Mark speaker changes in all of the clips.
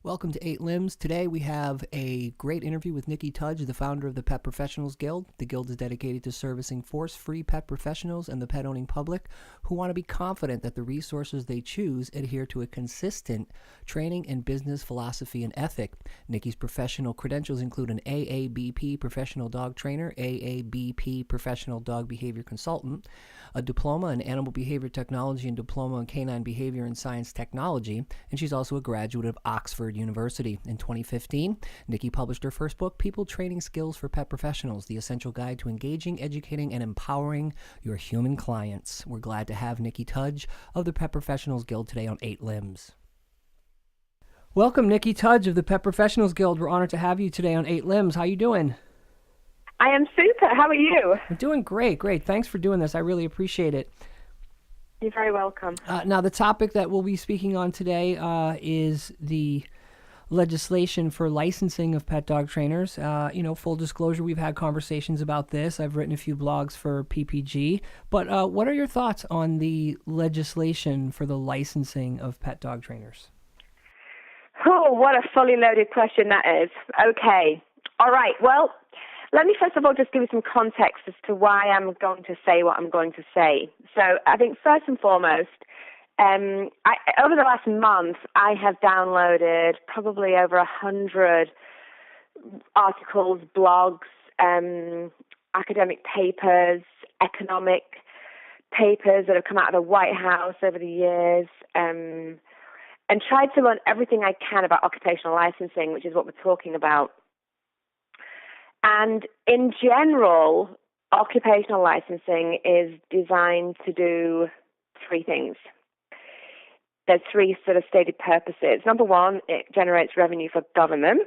Speaker 1: Welcome to Eight Limbs. Today we have a great interview with Niki Tudge, the founder of the Pet Professionals Guild. The Guild is dedicated to servicing force-free pet professionals and the pet-owning public who want to be confident that the resources they choose adhere to a consistent training and business philosophy and ethic. Niki's professional credentials include an AABP professional dog trainer, AABP professional dog behavior consultant, a diploma in animal behavior technology and diploma in canine behavior and science technology, and she's also a graduate of Oxford University. In 2015, Niki published her first book, People Training Skills for Pet Professionals, The Essential Guide to Engaging, Educating, and Empowering Your Human Clients. We're glad to have Niki Tudge of the Pet Professionals Guild today on Eight Limbs. Welcome, Niki Tudge of the Pet Professionals Guild. We're honored to have you today on Eight Limbs. How you doing?
Speaker 2: I am super. How are you?
Speaker 1: I'm doing great. Thanks for doing this. I really appreciate it.
Speaker 2: You're very welcome.
Speaker 1: Now, the topic that we'll be speaking on today is the legislation for licensing of pet dog trainers. Full disclosure, we've had conversations about this. I've written a few blogs for PPG. But what are your thoughts on the legislation for the licensing of pet dog trainers?
Speaker 2: Oh, what a fully loaded question that is. Okay. All right. Well, let me first of all just give you some context as to why I'm going to say what I'm going to say. So I think first and foremost, over the last month, I have downloaded probably over 100 articles, blogs, academic papers, economic papers that have come out of the White House over the years, and tried to learn everything I can about occupational licensing, which is what we're talking about. And in general, occupational licensing is designed to do three things. There's three sort of stated purposes. Number one, it generates revenue for government.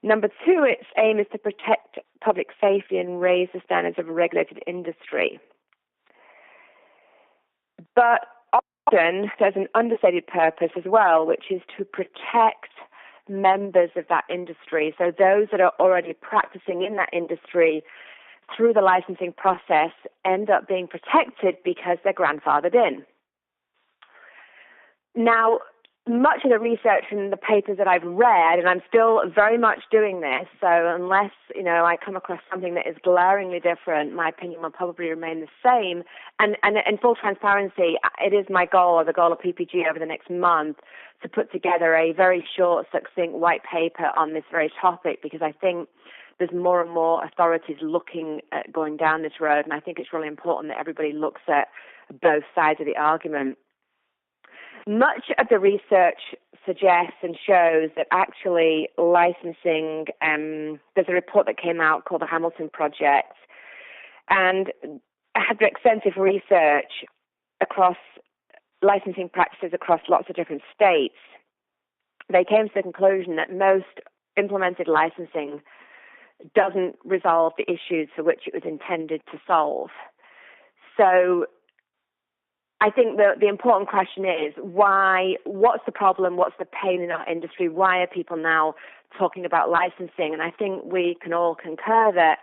Speaker 2: Number two, its aim is to protect public safety and raise the standards of a regulated industry. But often there's an understated purpose as well, which is to protect members of that industry. So those that are already practicing in that industry through the licensing process end up being protected because they're grandfathered in. Now, much of the research and the papers that I've read, and I'm still very much doing this, so unless, I come across something that is glaringly different, my opinion will probably remain the same. And in full transparency, it is my goal, or the goal of PPG over the next month, to put together a very short, succinct white paper on this very topic, because I think there's more and more authorities looking at going down this road, and I think it's really important that everybody looks at both sides of the argument. Much of the research suggests and shows that actually licensing, there's a report that came out called the Hamilton Project, and had extensive research across licensing practices across lots of different states. They came to the conclusion that most implemented licensing doesn't resolve the issues for which it was intended to solve. So I think the important question is why, what's the problem, what's the pain in our industry, why are people now talking about licensing? And I think we can all concur that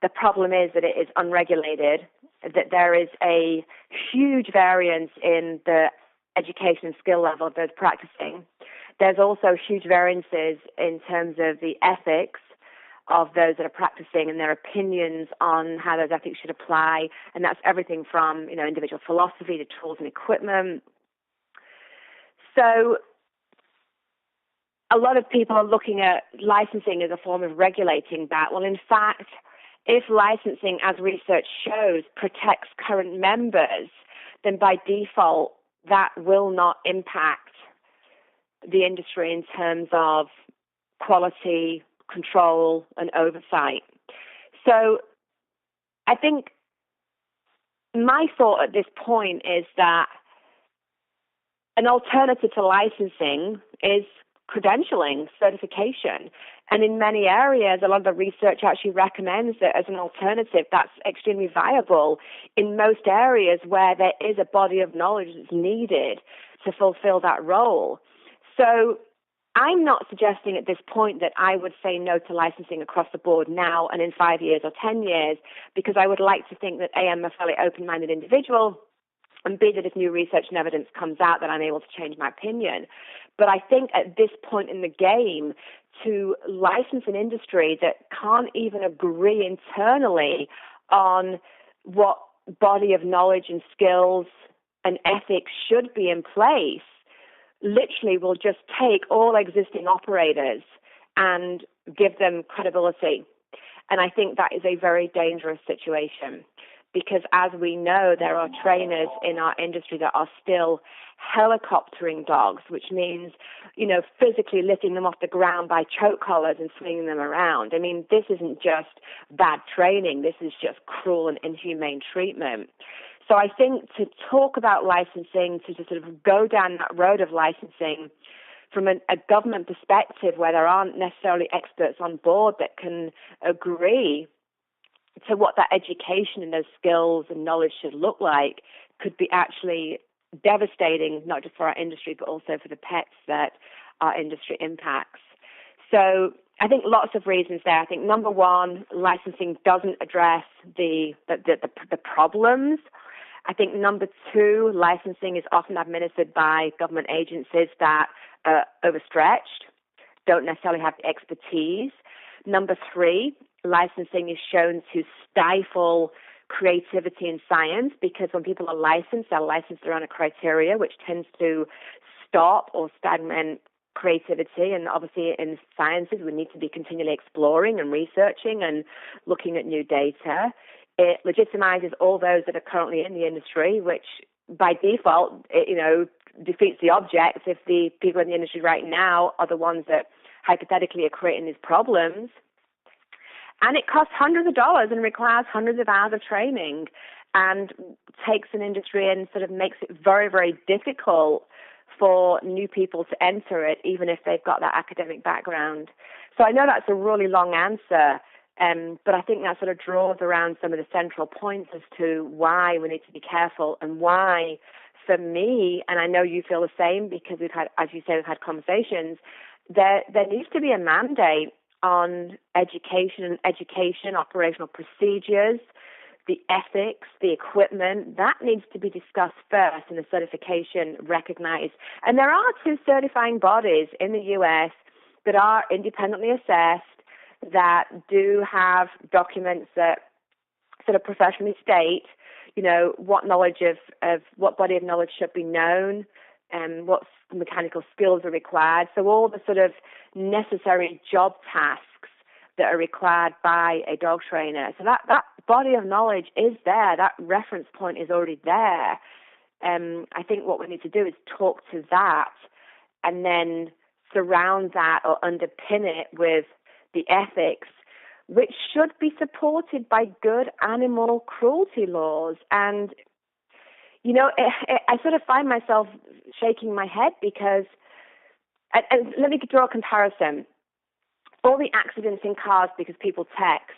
Speaker 2: the problem is that it is unregulated, that there is a huge variance in the education and skill level of those practicing. There's also huge variances in terms of the ethics of those that are practicing and their opinions on how those ethics should apply. And that's everything from, individual philosophy to tools and equipment. So a lot of people are looking at licensing as a form of regulating that. Well, in fact, if licensing, as research shows, protects current members, then by default, that will not impact the industry in terms of quality, control, and oversight. So I think my thought at this point is that an alternative to licensing is credentialing, certification. And in many areas, a lot of the research actually recommends that as an alternative, that's extremely viable in most areas where there is a body of knowledge that's needed to fulfill that role. So I'm not suggesting at this point that I would say no to licensing across the board now and in 5 years or 10 years, because I would like to think that A, I'm a fairly open-minded individual, and B, that if new research and evidence comes out, that I'm able to change my opinion. But I think at this point in the game, to license an industry that can't even agree internally on what body of knowledge and skills and ethics should be in place, literally will just take all existing operators and give them credibility. And I think that is a very dangerous situation because, as we know, there are trainers in our industry that are still helicoptering dogs, which means, physically lifting them off the ground by choke collars and swinging them around. I mean, this isn't just bad training. This is just cruel and inhumane treatment. So I think to talk about licensing, to just sort of go down that road of licensing from a government perspective where there aren't necessarily experts on board that can agree to what that education and those skills and knowledge should look like, could be actually devastating, not just for our industry, but also for the pets that our industry impacts. So I think lots of reasons there. I think number one, licensing doesn't address the problems. I think number two, licensing is often administered by government agencies that are overstretched, don't necessarily have the expertise. Number three, licensing is shown to stifle creativity in science because when people are licensed, they're licensed around a criteria which tends to stop or stagnate creativity. And obviously in sciences, we need to be continually exploring and researching and looking at new data. It legitimizes all those that are currently in the industry, which by default, defeats the object if the people in the industry right now are the ones that hypothetically are creating these problems. And it costs hundreds of dollars and requires hundreds of hours of training and takes an industry and sort of makes it very, very difficult for new people to enter it, even if they've got that academic background. So I know that's a really long answer, but I think that sort of draws around some of the central points as to why we need to be careful and why, for me, and I know you feel the same because we've had, as you say, we've had conversations, there needs to be a mandate on education, operational procedures, the ethics, the equipment. That needs to be discussed first and the certification recognized. And there are two certifying bodies in the U.S. that are independently assessed, that do have documents that sort of professionally state, what knowledge of what body of knowledge should be known and what mechanical skills are required. So all the sort of necessary job tasks that are required by a dog trainer. So that body of knowledge is there. That reference point is already there. I think what we need to do is talk to that and then surround that or underpin it with the ethics, which should be supported by good animal cruelty laws. And I sort of find myself shaking my head because, and let me draw a comparison. All the accidents in cars because people text,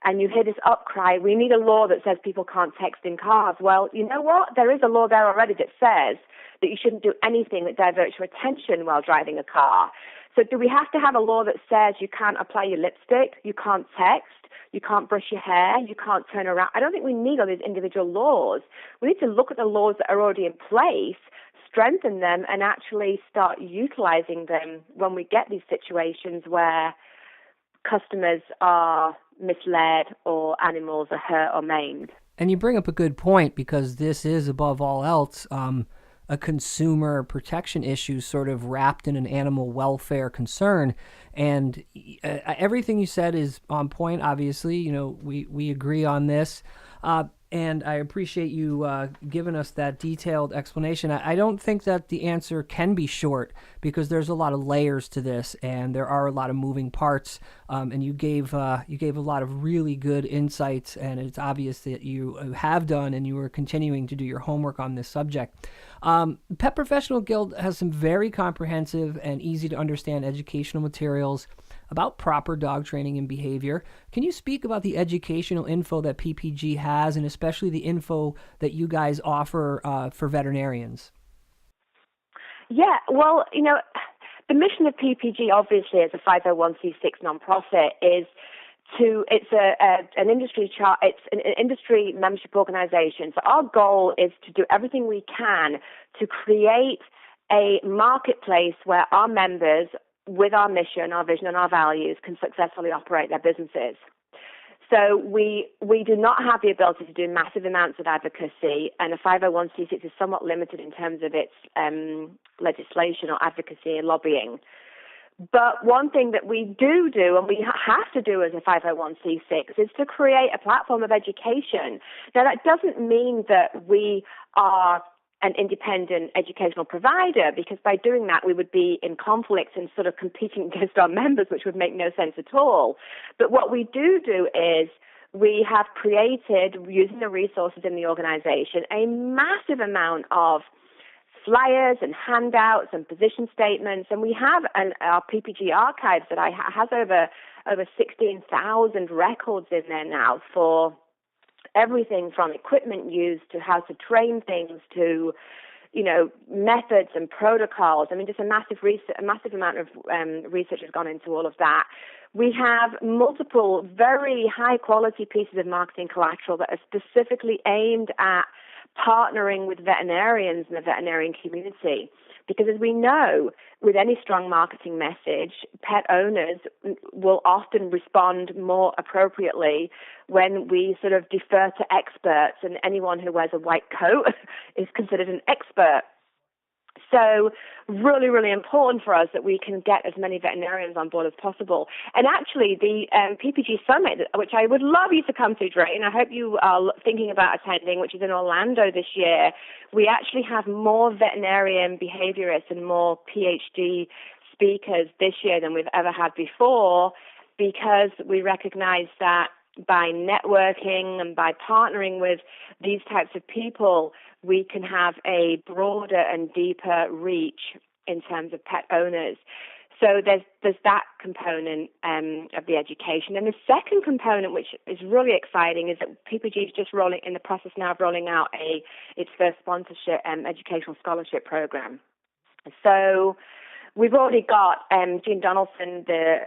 Speaker 2: and you hear this outcry, we need a law that says people can't text in cars. Well, you know what? There is a law there already that says that you shouldn't do anything that diverts your attention while driving a car. So do we have to have a law that says you can't apply your lipstick, you can't text, you can't brush your hair, you can't turn around? I don't think we need all these individual laws. We need to look at the laws that are already in place, strengthen them, and actually start utilizing them when we get these situations where customers are misled or animals are hurt or maimed.
Speaker 1: And you bring up a good point because this is, above all else, a consumer protection issue sort of wrapped in an animal welfare concern. And everything you said is on point, obviously. We agree on this. And I appreciate you giving us that detailed explanation. I don't think that the answer can be short because there's a lot of layers to this, and there are a lot of moving parts. And you gave a lot of really good insights, and it's obvious that you have done and you are continuing to do your homework on this subject. Pet Professional Guild has some very comprehensive and easy to understand educational materials about proper dog training and behavior. Can you speak about the educational info that PPG has, and especially the info that you guys offer for veterinarians?
Speaker 2: Yeah, well, the mission of PPG, obviously, as a 501c6 nonprofit, is it's an industry membership organization. So our goal is to do everything we can to create a marketplace where our members, with our mission, our vision, and our values, can successfully operate their businesses. So we do not have the ability to do massive amounts of advocacy, and a 501c6 is somewhat limited in terms of its legislation or advocacy and lobbying. But one thing that we do, and we have to do as a 501c6, is to create a platform of education. Now, that doesn't mean that we are an independent educational provider, because by doing that, we would be in conflict and sort of competing against our members, which would make no sense at all. But what we do is we have created, using the resources in the organization, a massive amount of flyers and handouts and position statements, and we have our PPG archives that has over 16,000 records in there now for everything from equipment used to how to train things to, methods and protocols. I mean, just a massive amount of research has gone into all of that. We have multiple very high quality pieces of marketing collateral that are specifically aimed at partnering with veterinarians and the veterinarian community. Because as we know, with any strong marketing message, pet owners will often respond more appropriately when we sort of defer to experts, and anyone who wears a white coat is considered an expert. So really, really important for us that we can get as many veterinarians on board as possible. And actually, the PPG Summit, which I would love you to come to, Dre, and I hope you are thinking about attending, which is in Orlando this year, we actually have more veterinarian behaviorists and more PhD speakers this year than we've ever had before, because we recognize that by networking and by partnering with these types of people, we can have a broader and deeper reach in terms of pet owners. So there's that component of the education. And the second component, which is really exciting, is that PPG is just in the process now of rolling out its first sponsorship educational scholarship program. So we've already got Jean Donaldson, the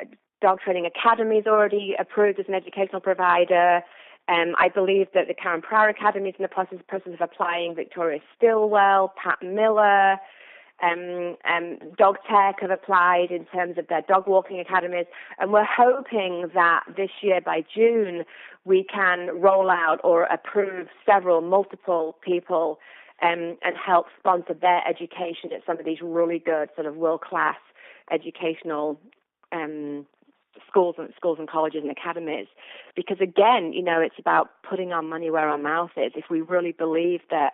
Speaker 2: Dog Training Academy, is already approved as an educational provider. I believe that the Karen Pryor Academy is in the process of applying. Victoria Stillwell, Pat Miller, Dog Tech have applied in terms of their dog walking academies. And we're hoping that this year, by June, we can roll out or approve multiple people and help sponsor their education at some of these really good sort of world-class educational schools and colleges and academies. Because again, it's about putting our money where our mouth is. If we really believe that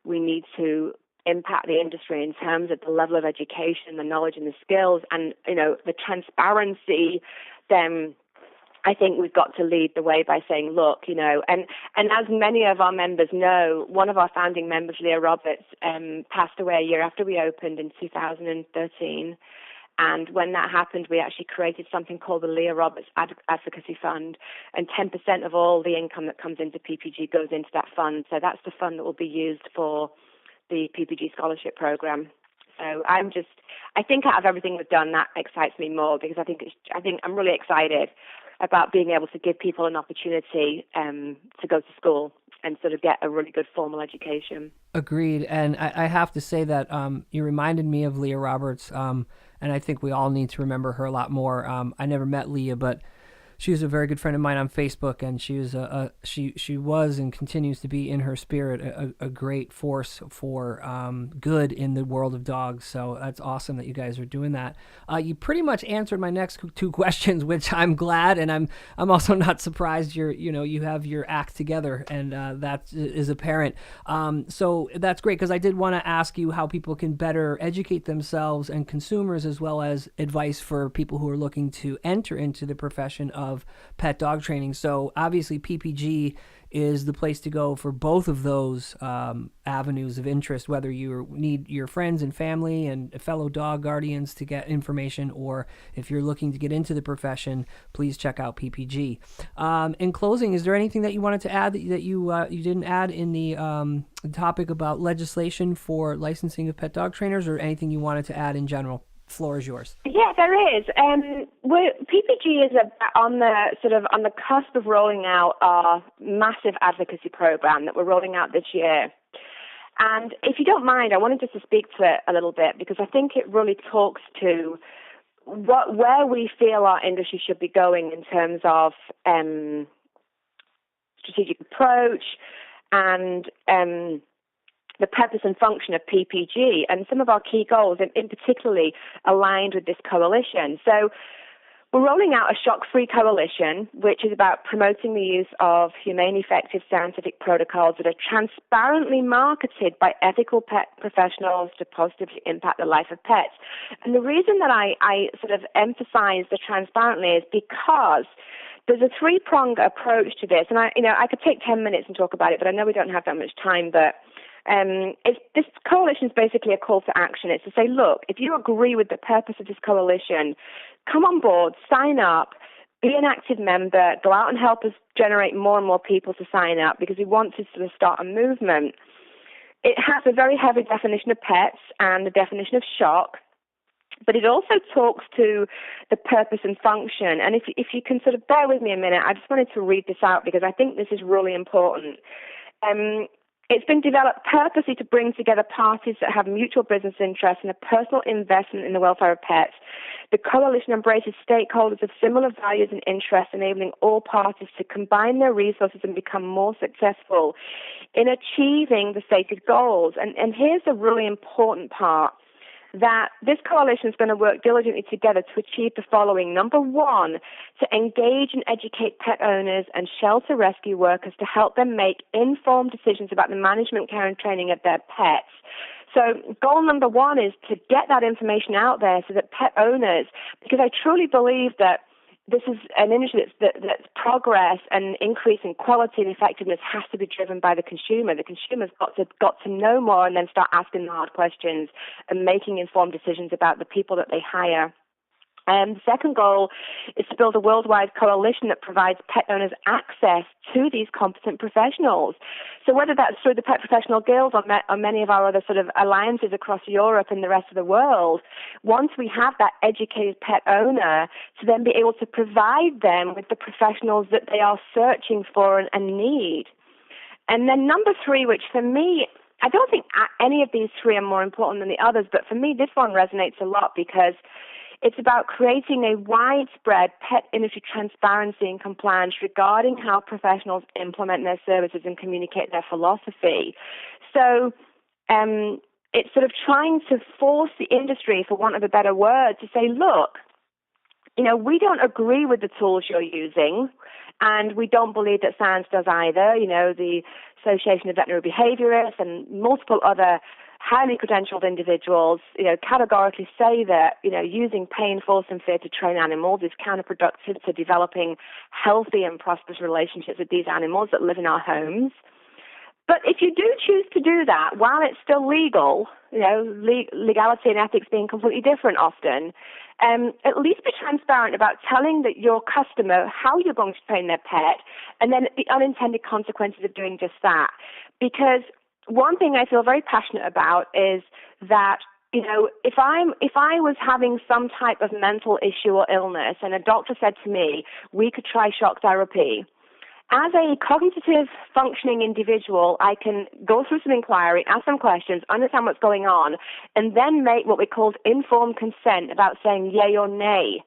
Speaker 2: we need to impact the industry in terms of the level of education, the knowledge and the skills, and the transparency, then I think we've got to lead the way by saying, look, and as many of our members know, one of our founding members, Leah Roberts, passed away a year after we opened in 2013. And when that happened, we actually created something called the Leah Roberts Advocacy Fund, and 10% of all the income that comes into PPG goes into that fund. So that's the fund that will be used for the PPG scholarship program. So I think out of everything we've done, that excites me more, because I think I'm really excited about being able to give people an opportunity to go to school and sort of get a really good formal education.
Speaker 1: Agreed. And I have to say that you reminded me of Leah Roberts, and I think we all need to remember her a lot more. I never met Leah, but she was a very good friend of mine on Facebook, and she was she was and continues to be in her spirit a great force for good in the world of dogs. So that's awesome that you guys are doing that. You pretty much answered my next two questions, which I'm glad, and I'm also not surprised you have your act together, and that is apparent. So that's great, because I did want to ask you how people can better educate themselves and consumers, as well as advice for people who are looking to enter into the profession of pet dog training. So obviously PPG is the place to go for both of those avenues of interest, whether you need your friends and family and fellow dog guardians to get information, or if you're looking to get into the profession, please check out PPG. In closing, is there anything that you wanted to add that you didn't add in the topic about legislation for licensing of pet dog trainers, or anything you wanted to add in general? Floor is yours.
Speaker 2: Yeah, there is. PPG is on the cusp of rolling out our massive advocacy program that we're rolling out this year. And if you don't mind, I wanted just to speak to it a little bit because I think it really talks to where we feel our industry should be going in terms of strategic approach and the purpose and function of PPG and some of our key goals, in particularly aligned with this coalition. So we're rolling out a shock-free coalition, which is about promoting the use of humane, effective scientific protocols that are transparently marketed by ethical pet professionals to positively impact the life of pets. And the reason that I sort of emphasize the transparently is because there's a three-pronged approach to this. And I could take 10 minutes and talk about it, but I know we don't have that much time. But this coalition is basically a call to action. It's to say, look, if you agree with the purpose of this coalition, come on board, sign up, be an active member, go out and help us generate more and more people to sign up because we want to sort of start a movement. It has a very heavy definition of pets and the definition of shock, but it also talks to the purpose and function. And if you can sort of bear with me a minute, I just wanted to read this out because I think this is really important. It's been developed purposely to bring together parties that have mutual business interests and a personal investment in the welfare of pets. The coalition embraces stakeholders of similar values and interests, enabling all parties to combine their resources and become more successful in achieving the stated goals. And here's a really important part, that this coalition is going to work diligently together to achieve the following. Number one, to engage and educate pet owners and shelter rescue workers to help them make informed decisions about the management, care, and training of their pets. So goal number one is to get that information out there so that pet owners, because I truly believe that this is an industry that's progress and increase in quality and effectiveness has to be driven by the consumer. The consumer's got to know more and then start asking the hard questions and making informed decisions about the people that they hire. The second goal is to build a worldwide coalition that provides pet owners access to these competent professionals. So whether that's through the Pet Professional Guild or many of our other sort of alliances across Europe and the rest of the world, once we have that educated pet owner, to then be able to provide them with the professionals that they are searching for and need. And then number three, which for me, I don't think any of these three are more important than the others, but for me this one resonates a lot because it's about creating a widespread pet industry transparency and compliance regarding how professionals implement their services and communicate their philosophy. So it's sort of trying to force the industry, for want of a better word, to say, look, we don't agree with the tools you're using, and we don't believe that science does either. The Association of Veterinary Behaviorists and multiple other highly credentialed individuals, categorically say that, using pain, force, and fear to train animals is counterproductive to developing healthy and prosperous relationships with these animals that live in our homes. But if you do choose to do that, while it's still legal, legality and ethics being completely different often, at least be transparent about telling your customer how you're going to train their pet and then the unintended consequences of doing just that. Because one thing I feel very passionate about is that, if I was having some type of mental issue or illness and a doctor said to me, we could try shock therapy, as a cognitive functioning individual, I can go through some inquiry, ask some questions, understand what's going on, and then make what we call informed consent about saying yay or nay.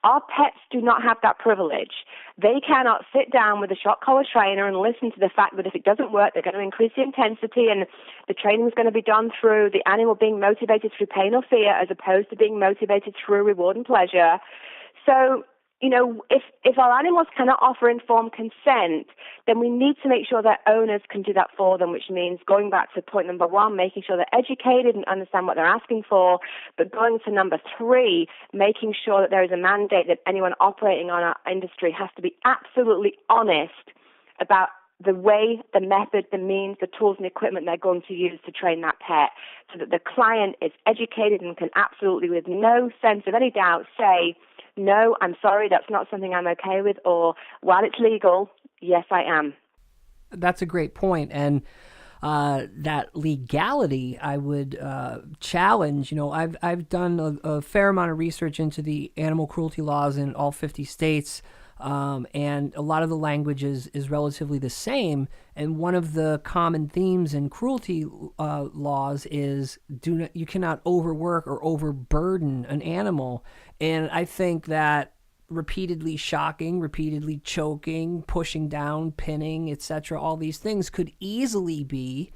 Speaker 2: Our pets do not have that privilege. They cannot sit down with a shock collar trainer and listen to the fact that if it doesn't work, they're going to increase the intensity and the training is going to be done through the animal being motivated through pain or fear as opposed to being motivated through reward and pleasure. So, if our animals cannot offer informed consent, then we need to make sure that owners can do that for them, which means going back to point number one, making sure they're educated and understand what they're asking for, but going to number three, making sure that there is a mandate that anyone operating on our industry has to be absolutely honest about the way, the method, the means, the tools and equipment they're going to use to train that pet so that the client is educated and can absolutely, with no sense of any doubt, say, no, I'm sorry, that's not something I'm okay with, or while it's legal, yes, I am.
Speaker 1: That's a great point. And that legality, I would challenge. I've done a fair amount of research into the animal cruelty laws in all 50 states. and a lot of the language is relatively the same. And one of the common themes in cruelty laws is you cannot overwork or overburden an animal. And I think that repeatedly shocking, repeatedly choking, pushing down, pinning, etc., all these things could easily be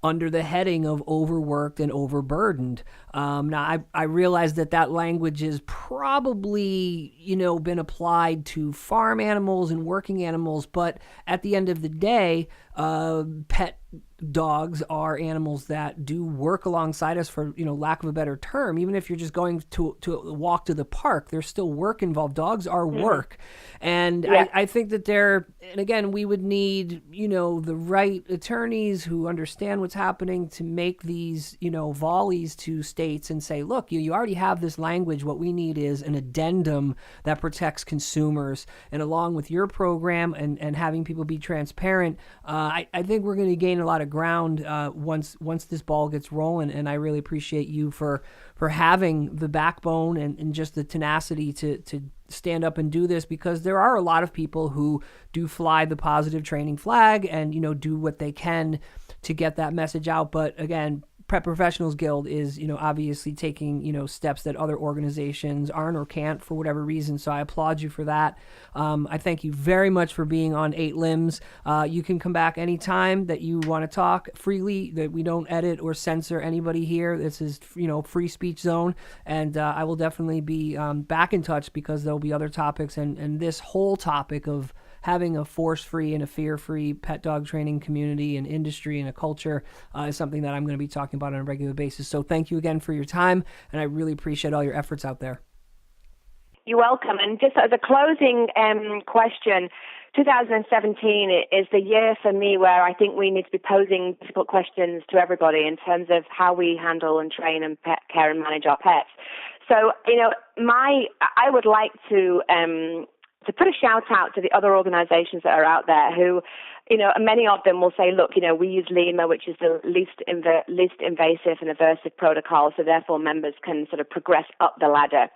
Speaker 1: under the heading of overworked and overburdened. Now, I realize that language is probably, been applied to farm animals and working animals, but at the end of the day, pet dogs are animals that do work alongside us, for lack of a better term. Even if you're just going to walk to the park, there's still work involved. Dogs are work. And
Speaker 2: yeah.
Speaker 1: I think that and again, we would need the right attorneys who understand what's happening to make these volleys to states and say, look, you already have this language. What we need is an addendum that protects consumers. And along with your program and having people be transparent, I think we're going to gain a lot of ground once this ball gets rolling. And I really appreciate you for having the backbone and just the tenacity to stand up and do this, because there are a lot of people who do fly the positive training flag and do what they can to get that message out. But again, Pet Professionals Guild is, obviously taking, steps that other organizations aren't or can't for whatever reason. So I applaud you for that. I thank you very much for being on 8 Limbs. You can come back anytime that you want to talk freely, that we don't edit or censor anybody here. This is, free speech zone. And I will definitely be back in touch, because there'll be other topics. And this whole topic of having a force-free and a fear-free pet dog training community and industry and a culture is something that I'm going to be talking about on a regular basis. So thank you again for your time, and I really appreciate all your efforts out there.
Speaker 2: You're welcome. And just as a closing question, 2017 is the year for me where I think we need to be posing difficult questions to everybody in terms of how we handle and train and pet care and manage our pets. So, I would like to put a shout out to the other organizations that are out there who, many of them will say, look, we use LEMA, which is the least invasive and aversive protocol, so therefore members can sort of progress up the ladder.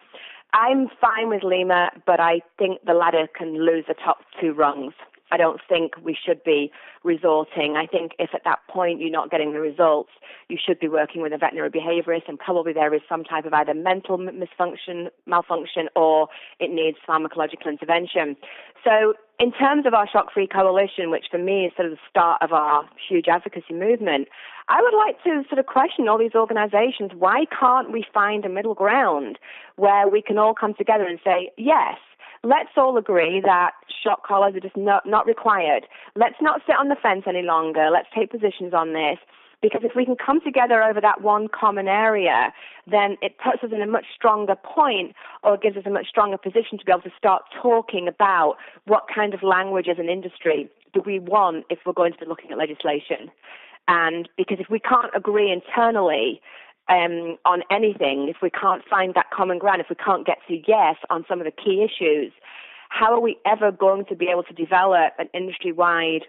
Speaker 2: I'm fine with LEMA, but I think the ladder can lose the top 2 rungs. I don't think we should be resorting. I think if at that point you're not getting the results, you should be working with a veterinary behaviorist, and probably there is some type of either mental malfunction, or it needs pharmacological intervention. So in terms of our Shock-Free Coalition, which for me is sort of the start of our huge advocacy movement, I would like to sort of question all these organizations. Why can't we find a middle ground where we can all come together and say, yes, let's all agree that shock collars are just not required. Let's not sit on the fence any longer. Let's take positions on this. Because if we can come together over that one common area, then it puts us in a much stronger point, or gives us a much stronger position to be able to start talking about what kind of language as an industry do we want if we're going to be looking at legislation. And because if we can't agree internally on anything, if we can't find that common ground, if we can't get to yes on some of the key issues, how are we ever going to be able to develop an industry-wide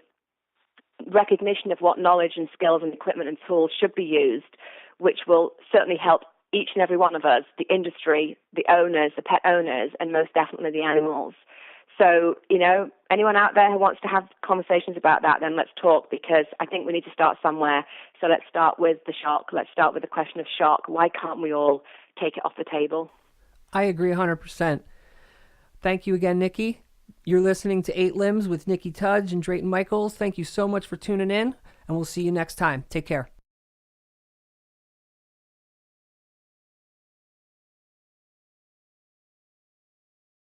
Speaker 2: recognition of what knowledge and skills and equipment and tools should be used, which will certainly help each and every one of us, the industry, the owners, the pet owners, and most definitely the animals. So, anyone out there who wants to have conversations about that, then let's talk, because I think we need to start somewhere. So let's start with the shock. Let's start with the question of shock. Why can't we all take it off the table?
Speaker 1: I agree 100%. Thank you again, Niki. You're listening to 8 Limbs with Niki Tudge and Drayton Michaels. Thank you so much for tuning in, and we'll see you next time. Take care.